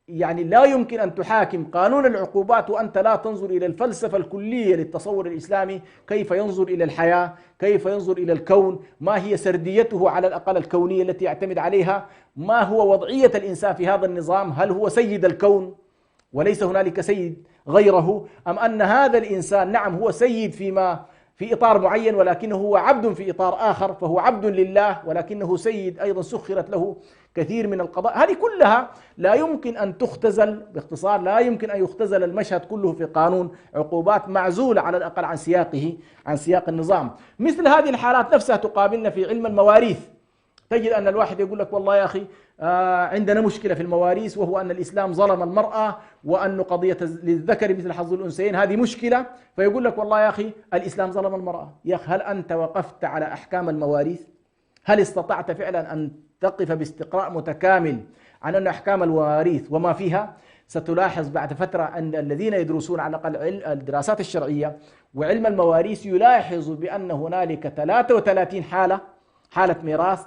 يعني لا يمكن أن تحاكم قانون العقوبات وأنت لا تنظر إلى الفلسفة الكلية للتصور الإسلامي، كيف ينظر إلى الحياة، كيف ينظر إلى الكون، ما هي سرديته على الأقل الكونية التي يعتمد عليها، ما هو وضعية الإنسان في هذا النظام، هل هو سيد الكون وليس هنالك سيد غيره، أم أن هذا الإنسان نعم هو سيد في إطار معين ولكنه هو عبد في إطار آخر، فهو عبد لله ولكنه سيد أيضا سخرت له كثير من القضاء. هذه كلها لا يمكن أن تختزل، باختصار لا يمكن أن يختزل المشهد كله في قانون عقوبات معزولة على الأقل عن سياقه، عن سياق النظام. مثل هذه الحالات نفسها تقابلنا في علم المواريث، تجد أن الواحد يقول لك والله يا أخي عندنا مشكلة في المواريث، وهو أن الإسلام ظلم المرأة، وأن قضية للذكر مثل حظ الأنثيين هذه مشكلة، فيقول لك والله يا أخي الإسلام ظلم المرأة. يا أخي هل أنت وقفت على أحكام المواريث؟ هل استطعت فعلا أن تقف باستقراء متكامل عن أن أحكام المواريث وما فيها؟ ستلاحظ بعد فترة أن الذين يدرسون على الأقل الدراسات الشرعية وعلم المواريث يلاحظ بأن هنالك 33 حالة ميراث،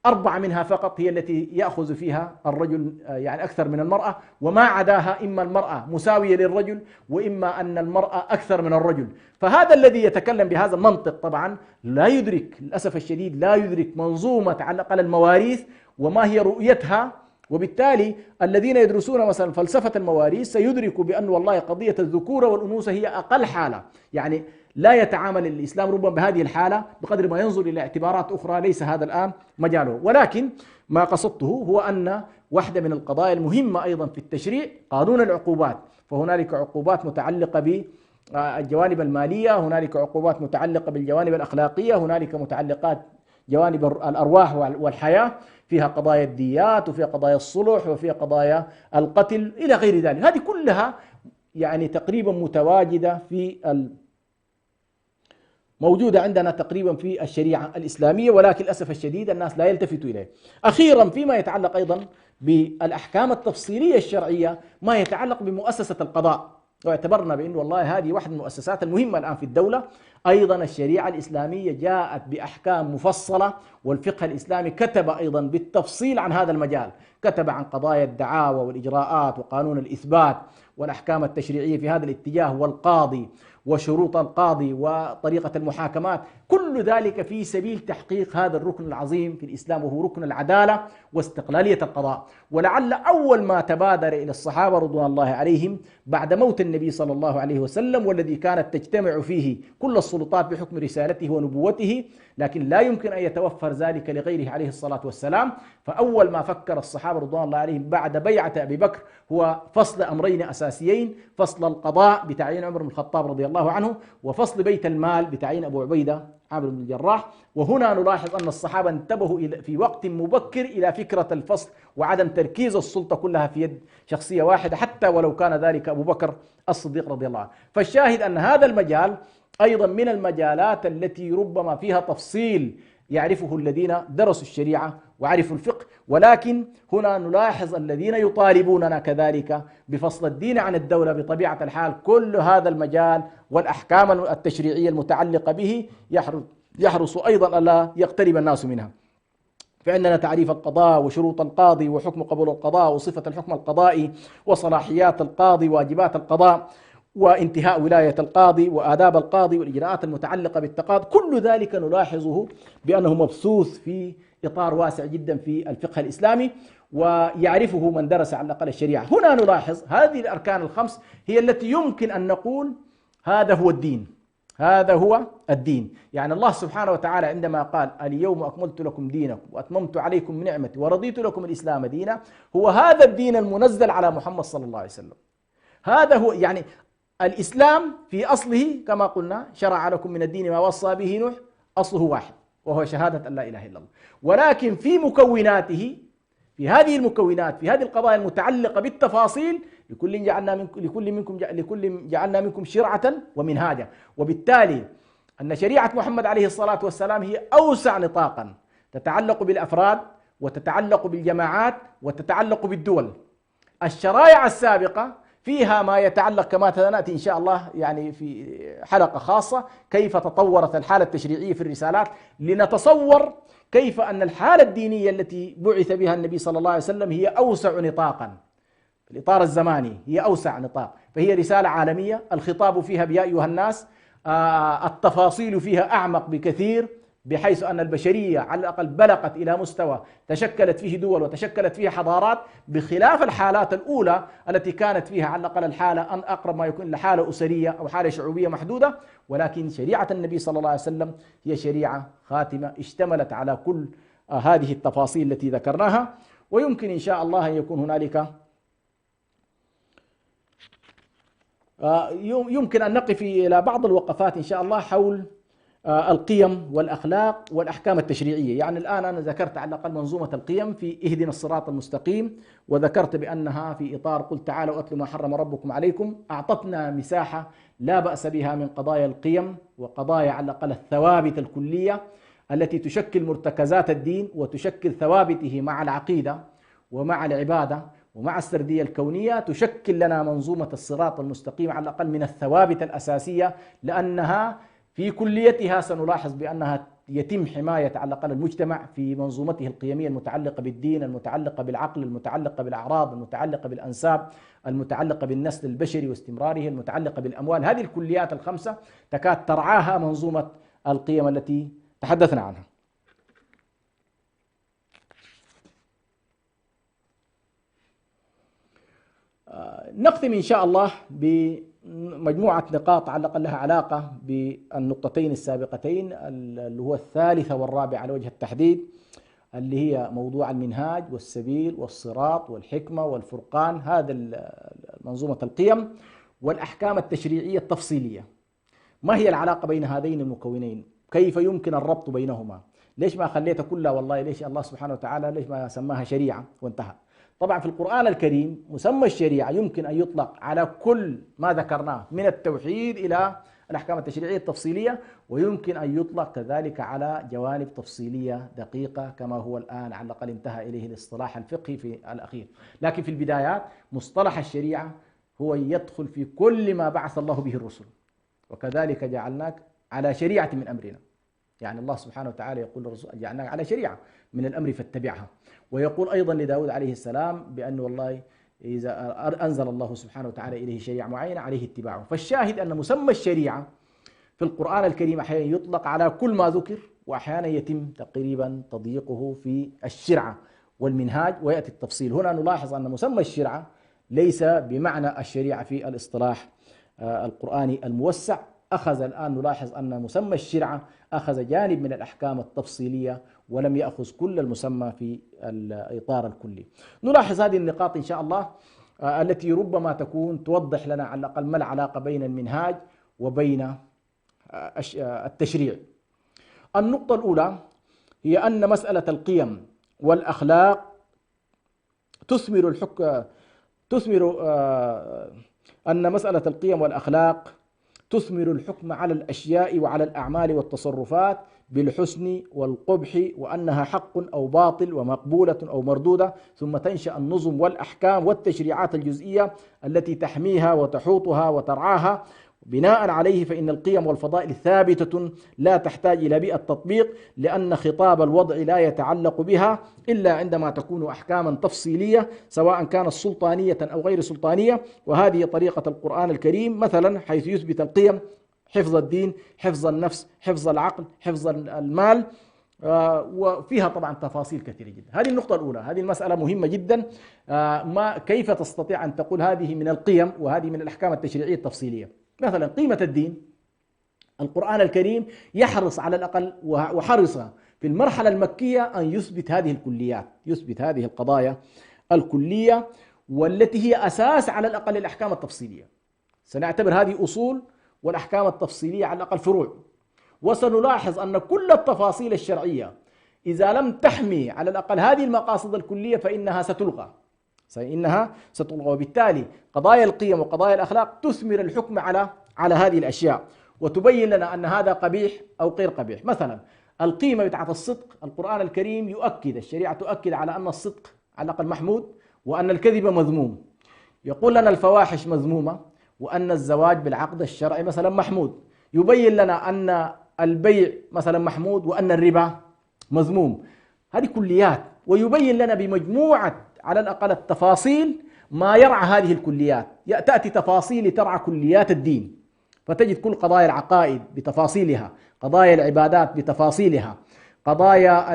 4 منها فقط هي التي يأخذ فيها الرجل يعني أكثر من المرأة، وما عداها إما المرأة مساوية للرجل وإما أن المرأة أكثر من الرجل. فهذا الذي يتكلم بهذا المنطق طبعا لا يدرك، للأسف الشديد لا يدرك منظومة على الأقل المواريث وما هي رؤيتها. وبالتالي الذين يدرسون مثلا فلسفة المواريث سيدركوا بأن والله قضية الذكورة والأنوثة هي أقل حالة، يعني لا يتعامل الإسلام ربما بهذه الحالة بقدر ما ينظر إلى اعتبارات أخرى ليس هذا الآن مجاله. ولكن ما قصدته هو أن واحدة من القضايا المهمة أيضا في التشريع قانون العقوبات، فهنالك عقوبات متعلقة بالجوانب المالية، هنالك عقوبات متعلقة بالجوانب الأخلاقية، هنالك متعلقات جوانب الأرواح والحياة، فيها قضايا الديات وفيها قضايا الصلح وفيها قضايا القتل إلى غير ذلك. هذه كلها يعني تقريبا متواجدة موجودة عندنا تقريبا في الشريعة الإسلامية، ولكن للأسف الشديد الناس لا يلتفتوا إليه. أخيرا فيما يتعلق أيضا بالأحكام التفصيلية الشرعية، ما يتعلق بمؤسسة القضاء، واعتبرنا بأن والله هذه واحدة من المؤسسات المهمة الآن في الدولة. أيضا الشريعة الإسلامية جاءت بأحكام مفصلة، والفقه الإسلامي كتب أيضا بالتفصيل عن هذا المجال، كتب عن قضايا الدعاوى والإجراءات وقانون الإثبات والأحكام التشريعية في هذا الاتجاه، والقاضي وشروط القاضي وطريقة المحاكمات، كل ذلك في سبيل تحقيق هذا الركن العظيم في الإسلام وهو ركن العدالة واستقلالية القضاء. ولعل أول ما تبادر إلى الصحابة رضوان الله عليهم بعد موت النبي صلى الله عليه وسلم، والذي كانت تجتمع فيه كل السلطات بحكم رسالته ونبوته، لكن لا يمكن أن يتوفر ذلك لغيره عليه الصلاة والسلام، فأول ما فكر الصحابة رضوان الله عليهم بعد بيعة أبي بكر هو فصل أمرين أساسيين: فصل القضاء بتعيين عمر بن الخطاب رضي الله عنه، وفصل بيت المال بتعيين أبو عبيدة عامر بن الجراح. وهنا نلاحظ أن الصحابة انتبهوا في وقت مبكر إلى فكرة الفصل وعدم تركيز السلطة كلها في يد شخصية واحدة، حتى ولو كان ذلك أبو بكر الصديق رضي الله عنه. فالشاهد أن هذا المجال أيضا من المجالات التي ربما فيها تفصيل يعرفه الذين درسوا الشريعة وعرفوا الفقه، ولكن هنا نلاحظ الذين يطالبوننا كذلك بفصل الدين عن الدولة. بطبيعة الحال كل هذا المجال والأحكام التشريعية المتعلقة به يحرص أيضا ألا يقترب الناس منها. فعندنا تعريف القضاء وشروط القاضي وحكم قبول القضاء وصفة الحكم القضائي وصلاحيات القاضي، واجبات القضاء، وانتهاء ولاية القاضي وآداب القاضي والإجراءات المتعلقة بالتقاضي، كل ذلك نلاحظه بأنه مبثوث في إطار واسع جدا في الفقه الإسلامي، ويعرفه من درس على الأقل الشريعة. هنا نلاحظ هذه الأركان الخمس هي التي يمكن أن نقول هذا هو الدين، هذا هو الدين. يعني الله سبحانه وتعالى عندما قال اليوم أكملت لكم دينكم وأتممت عليكم نعمتي ورضيت لكم الإسلام دينا، هو هذا الدين المنزل على محمد صلى الله عليه وسلم. هذا هو يعني الإسلام في أصله كما قلنا شرع لكم من الدين ما وصى به نوح، أصله واحد وهو شهادة أن لا إله إلا الله، ولكن في مكوناته، في هذه المكونات، في هذه القضايا المتعلقة بالتفاصيل، لكل جعلنا منكم شرعة ومنهاجا. وبالتالي أن شريعة محمد عليه الصلاة والسلام هي أوسع نطاقا، تتعلق بالأفراد وتتعلق بالجماعات وتتعلق بالدول. الشرائع السابقة فيها ما يتعلق كما سنأتي إن شاء الله يعني في حلقة خاصة كيف تطورت الحالة التشريعية في الرسالات، لنتصور كيف أن الحالة الدينية التي بعث بها النبي صلى الله عليه وسلم هي أوسع نطاقا، الإطار الزماني هي أوسع نطاق، فهي رسالة عالمية، الخطاب فيها بيا أيها الناس، التفاصيل فيها أعمق بكثير، بحيث أن البشرية على الأقل بلغت إلى مستوى تشكلت فيه دول وتشكلت فيه حضارات، بخلاف الحالات الأولى التي كانت فيها على الأقل الحالة أن أقرب ما يكون لحالة أسرية أو حالة شعوبية محدودة. ولكن شريعة النبي صلى الله عليه وسلم هي شريعة خاتمة اشتملت على كل هذه التفاصيل التي ذكرناها. ويمكن إن شاء الله أن يكون هنالك يمكن أن نقف إلى بعض الوقفات إن شاء الله حول القيم والأخلاق والأحكام التشريعية. يعني الآن أنا ذكرت على الأقل منظومة القيم في اهدنا الصراط المستقيم، وذكرت بأنها في إطار قل تعالوا أتلوا ما حرم ربكم عليكم، أعطتنا مساحة لا بأس بها من قضايا القيم وقضايا على الأقل الثوابت الكلية التي تشكل مرتكزات الدين وتشكل ثوابته مع العقيدة ومع العبادة ومع السردية الكونية، تشكل لنا منظومة الصراط المستقيم على الأقل من الثوابت الأساسية، لأنها في كليتها سنلاحظ بأنها يتم حماية على الأقل المجتمع في منظومته القيمية المتعلقة بالدين، المتعلقة بالعقل، المتعلقة بالأعراض، المتعلقة بالأنساب، المتعلقة بالنسل البشري واستمراره، المتعلقة بالأموال. هذه الكليات الخمسة تكاد ترعاها منظومة القيم التي تحدثنا عنها. نختم إن شاء الله بمجموعة نقاط على الأقل لها علاقة بالنقطتين السابقتين، اللي هو الثالثة والرابعة على وجه التحديد، اللي هي موضوع المنهاج والسبيل والصراط والحكمة والفرقان، هذا منظومة القيم والأحكام التشريعية التفصيلية. ما هي العلاقة بين هذين المكونين؟ كيف يمكن الربط بينهما؟ ليش ما خليتها كلها؟ والله ليش الله سبحانه وتعالى ليش ما سماها شريعة وانتهى؟ طبعا في القرآن الكريم مسمى الشريعة يمكن أن يطلق على كل ما ذكرناه من التوحيد إلى الأحكام التشريعية التفصيلية، ويمكن أن يطلق كذلك على جوانب تفصيلية دقيقة كما هو الآن على الأقل انتهى إليه الاصطلاح الفقهي في الأخير. لكن في البدايات مصطلح الشريعة هو يدخل في كل ما بعث الله به الرسل، وكذلك جعلناك على شريعة من أمرنا. يعني الله سبحانه وتعالى يقول للرسول جعلناك على شريعة من الأمر فاتبعها، ويقول أيضا لداود عليه السلام بأنه والله إذا أنزل الله سبحانه وتعالى إليه شريعة معينة عليه اتباعه. فالشاهد أن مسمى الشريعة في القرآن الكريم أحيانا يطلق على كل ما ذكر، وأحيانا يتم تقريبا تضييقه في الشرعة والمنهاج ويأتي التفصيل. هنا نلاحظ أن مسمى الشرعة ليس بمعنى الشريعة في الاصطلاح القرآني الموسع. أخذ الآن نلاحظ أن مسمى الشرعة أخذ جانب من الأحكام التفصيلية ولم يأخذ كل المسمى في الإطار الكلي. نلاحظ هذه النقاط إن شاء الله التي ربما تكون توضح لنا على الأقل ما العلاقة بين المنهاج وبين التشريع. النقطة الأولى هي أن مسألة القيم والأخلاق أن مسألة القيم والأخلاق تثمر الحكم على الأشياء وعلى الأعمال والتصرفات بالحسن والقبح، وأنها حق أو باطل ومقبولة أو مردودة، ثم تنشأ النظم والأحكام والتشريعات الجزئية التي تحميها وتحوطها وترعاها. بناء عليه فإن القيم والفضائل ثابتة لا تحتاج إلى بيئة تطبيق، لأن خطاب الوضع لا يتعلق بها إلا عندما تكون أحكاما تفصيلية سواء كانت سلطانية أو غير سلطانية. وهذه طريقة القرآن الكريم مثلا، حيث يثبت القيم: حفظ الدين، حفظ النفس، حفظ العقل، حفظ المال، وفيها طبعا تفاصيل كثيرة جدا. هذه النقطة الأولى، هذه المسألة مهمة جدا. كيف تستطيع أن تقول هذه من القيم وهذه من الأحكام التشريعية التفصيلية؟ مثلا قيمة الدين، القرآن الكريم يحرص على الأقل وحرص في المرحلة المكية أن يثبت هذه الكليات، يثبت هذه القضايا الكلية والتي هي أساس على الأقل الأحكام التفصيلية. سنعتبر هذه أصول والأحكام التفصيلية على الأقل فروع. وسنلاحظ أن كل التفاصيل الشرعية إذا لم تحمي على الأقل هذه المقاصد الكلية فإنها ستلغى، وبالتالي قضايا القيم وقضايا الأخلاق تثمر الحكم على هذه الأشياء وتبين لنا أن هذا قبيح أو غير قبيح. مثلا القيمة بتاعت الصدق، القرآن الكريم يؤكد، الشريعة تؤكد على أن الصدق على الأقل محمود وأن الكذب مذموم. يقول لنا الفواحش مذمومة وأن الزواج بالعقد الشرعي مثلا محمود. يبين لنا أن البيع مثلا محمود وأن الربا مذموم. هذه كليات، ويبين لنا بمجموعة على الأقل التفاصيل ما يرعى هذه الكليات. تأتي تفاصيل ترعى كليات الدين، فتجد كل قضايا العقائد بتفاصيلها، قضايا العبادات بتفاصيلها، قضايا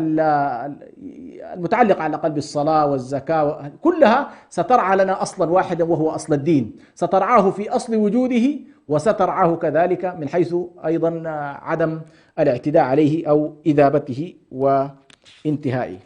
المتعلقة على الأقل بالصلاة والزكاة، كلها سترعى لنا أصلا واحدا وهو أصل الدين، سترعاه في أصل وجوده وسترعاه كذلك من حيث أيضا عدم الاعتداء عليه أو إذابته وانتهائه.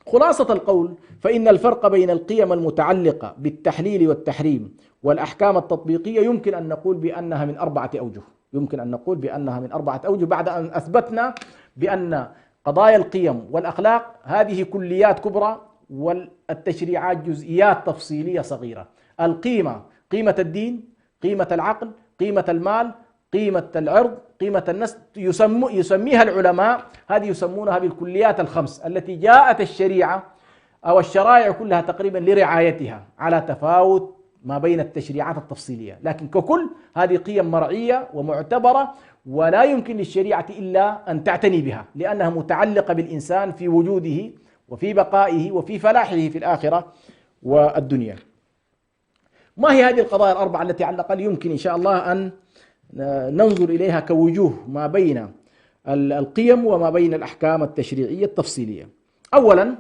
خلاصة القول فإن الفرق بين القيم المتعلقة بالتحليل والتحريم والأحكام التطبيقية يمكن أن نقول بأنها من 4 أوجه. يمكن أن نقول بأنها من 4 أوجه بعد أن أثبتنا بأن قضايا القيم والأخلاق هذه كليات كبرى والتشريعات جزئيات تفصيلية صغيرة. القيمة قيمة الدين، قيمة العقل، قيمة المال، قيمة العرض، قيمة النسل، يسميها العلماء، هذه يسمونها بالكليات الخمس التي جاءت الشريعة أو الشرائع كلها تقريبا لرعايتها على تفاوت ما بين التشريعات التفصيلية. لكن ككل هذه قيم مرعية ومعتبرة ولا يمكن للشريعة إلا أن تعتني بها، لأنها متعلقة بالإنسان في وجوده وفي بقائه وفي فلاحه في الآخرة والدنيا. ما هي هذه القضايا الأربعة التي على الأقل يمكن إن شاء الله أن ننظر إليها كوجوه ما بين القيم وما بين الأحكام التشريعية التفصيلية؟ أولا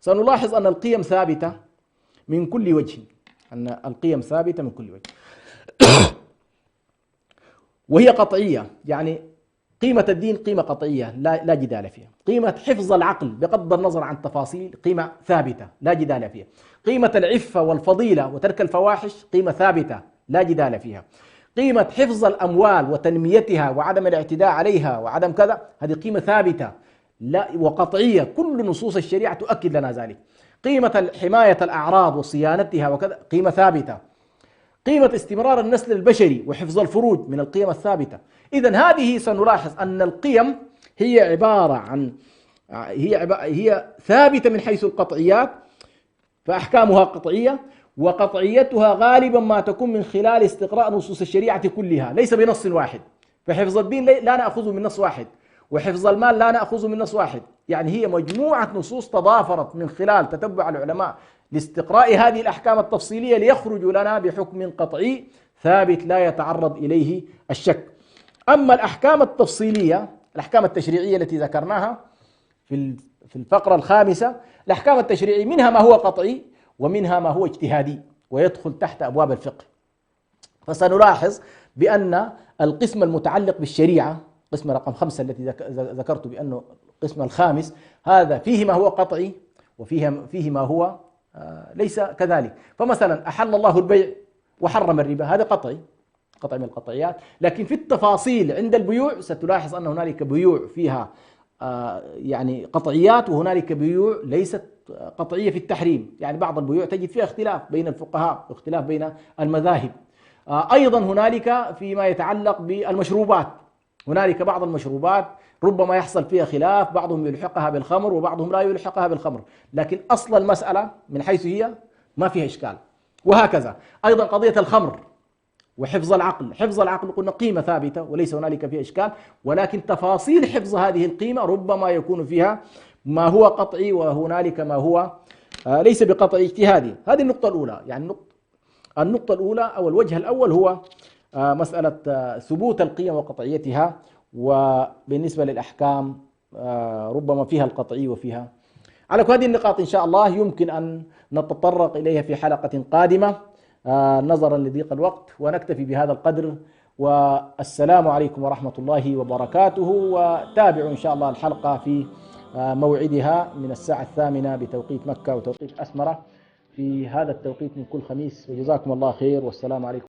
سنلاحظ أن القيم ثابتة من كل وجه، أن القيم ثابتة من كل وجه وهي قطعية. يعني قيمة الدين قيمة قطعية لا جدال فيها. قيمة حفظ العقل بغض النظر عن تفاصيل قيمة ثابتة لا جدال فيها. قيمة العفة والفضيلة وترك الفواحش قيمة ثابتة لا جدال فيها. قيمة حفظ الأموال وتنميتها وعدم الاعتداء عليها وعدم كذا هذه قيمة ثابتة لا وقطعية، كل نصوص الشريعة تؤكد لنا ذلك. قيمة حماية الأعراض وصيانتها وكذا قيمة ثابتة. قيمة استمرار النسل البشري وحفظ الفروج من القيم الثابتة. إذن هذه سنلاحظ أن القيم هي عبارة عن هي ثابتة من حيث القطعيات، فأحكامها قطعية، وقطعيتها غالبا ما تكون من خلال استقراء نصوص الشريعة كلها ليس بنص واحد. فحفظ الدين لا نأخذه من نص واحد، وحفظ المال لا نأخذه من نص واحد، يعني هي مجموعة نصوص تضافرت من خلال تتبع العلماء لاستقراء هذه الأحكام التفصيلية ليخرجوا لنا بحكم قطعي ثابت لا يتعرض إليه الشك. أما الأحكام التفصيلية، الأحكام التشريعية التي ذكرناها في الفقرة الخامسة، الأحكام التشريعية منها ما هو قطعي ومنها ما هو اجتهادي ويدخل تحت أبواب الفقه. فسنلاحظ بأن القسم المتعلق بالشريعة، قسم رقم 5 التي ذكرت بأنه القسم الخامس، هذا فيه ما هو قطعي وفيه ما هو ليس كذلك. فمثلا أحل الله البيع وحرم الربا، هذا قطعي من القطعيات. لكن في التفاصيل عند البيوع ستلاحظ أن هنالك بيوع فيها يعني قطعيات، وهنالك بيوع ليست قطعية في التحريم. يعني بعض البيوع تجد فيها اختلاف بين الفقهاء واختلاف بين المذاهب. أيضا هنالك فيما يتعلق بالمشروبات، هنالك بعض المشروبات ربما يحصل فيها خلاف، بعضهم يلحقها بالخمر وبعضهم لا يلحقها بالخمر، لكن أصل المسألة من حيث هي ما فيها إشكال. وهكذا أيضا قضية الخمر، وحفظ العقل. حفظ العقل قلنا قيمة ثابتة وليس هنالك فيها إشكال، ولكن تفاصيل حفظ هذه القيمة ربما يكون فيها ما هو قطعي وهنالك ما هو ليس بقطعي اجتهادي. هذه النقطة الأولى. يعني النقطة الأولى أو الوجه الأول هو مسألة ثبوت القيم وقطعيتها، وبالنسبة للأحكام ربما فيها القطعي وفيها. على كل هذه النقاط إن شاء الله يمكن أن نتطرق إليها في حلقة قادمة نظرا لضيق الوقت، ونكتفي بهذا القدر. والسلام عليكم ورحمة الله وبركاته، وتابعوا إن شاء الله الحلقة في موعدها من الساعة 8 بتوقيت مكة وتوقيت أسمرة في هذا التوقيت من كل خميس، وجزاكم الله خير والسلام عليكم.